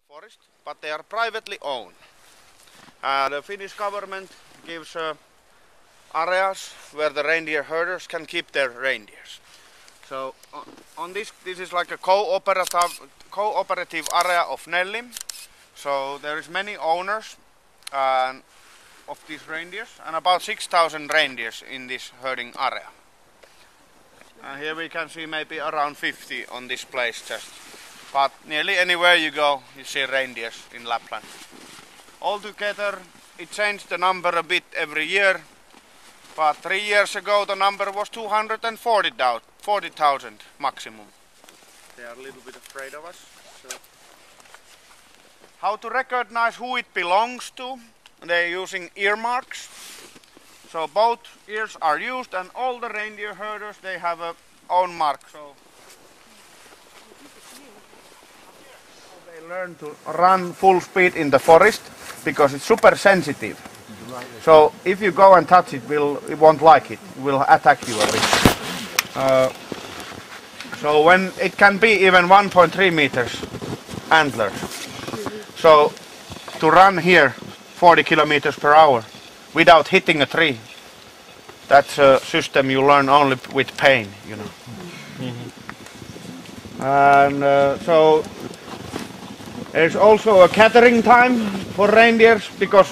forest, but they are privately owned. The Finnish government gives areas where the reindeer herders can keep their reindeers. So on this is like a cooperative area of Nellim. So there is many owners of these reindeers and about 6,000 reindeers in this herding area. Here we can see maybe around 50 on this place just. But nearly anywhere you go, you see reindeers in Lapland. Altogether, it changed the number a bit every year. But 3 years ago, the number was 240,000 maximum. They are a little bit afraid of us. So. How to recognize who it belongs to? They're using earmarks. So both ears are used, and all the reindeer herders, they have a own mark. So they learn to run full speed in the forest because it's super sensitive. So if you go and touch it, it won't like it. It will attack you a bit. So when it can be even 1.3 meters antlers. So to run here 40 kilometers per hour without hitting a tree, that's a system you learn only with pain, you know. And so there's also a catering time for reindeers because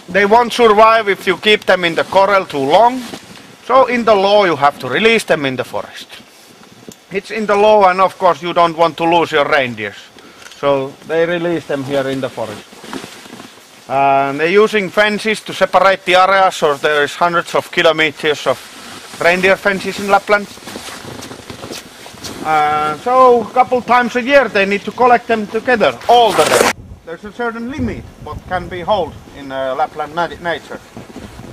they won't survive if you keep them in the corral too long. So in the law you have to release them in the forest. It's in the law, and of course you don't want to lose your reindeers. So they release them here in the forest. And they're using fences to separate the areas, so there is hundreds of kilometers of reindeer fences in Lapland. So a couple times a year they need to collect them together, all the reindeer. There's a certain limit what can be held in Lapland nature.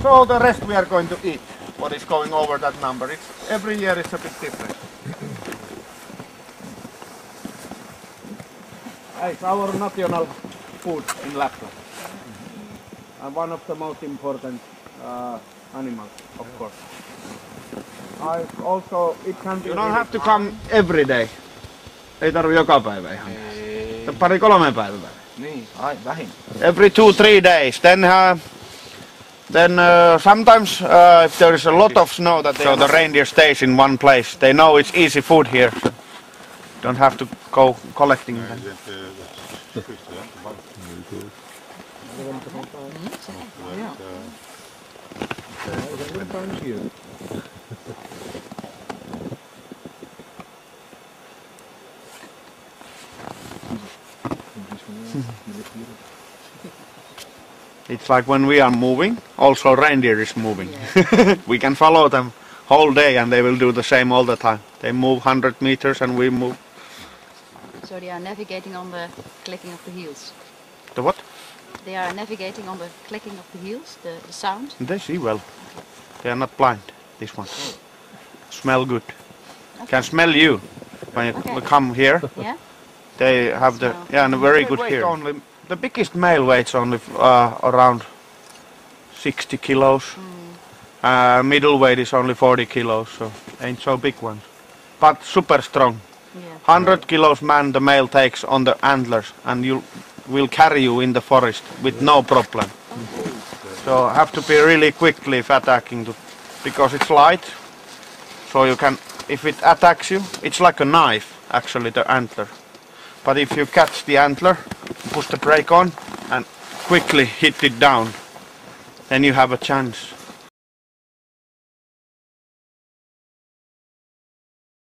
So the rest we are going to eat, what is going over that number. Every year it's a bit different. It's our national food in Lapland. And one of the most important animals, of course. Also, it can be... You don't have to come every day. Ei tarvi joka päivä ihan. Pari-kolme päivää. Niin, vähin. Every 2-3 days. Then sometimes if there is a lot of snow, so the reindeer stays in one place. They know it's easy food here. So don't have to go collecting them. It's like when we are moving, also reindeer is moving. We can follow them whole day and they will do the same all the time. They move 100 meters and we move. So they are navigating on the clicking of the heels? The what? They are navigating on the clicking of the heels, the sound? They see well. They are not blind, this one. Smell good. Okay. Can smell you when you come here. Yeah? They have the, and a very good hearing. Only, the biggest male weights only around 60 kilos. Middle weight is only 40 kilos, so ain't so big one. But super strong. Yeah. 100 kilos man the male takes on the antlers, and you will carry you in the forest with no problem. Okay. So have to be really quickly if attacking, because it's light. So you can, if it attacks you, it's like a knife actually, the antler. But if you catch the antler, push the brake on and quickly hit it down, then you have a chance.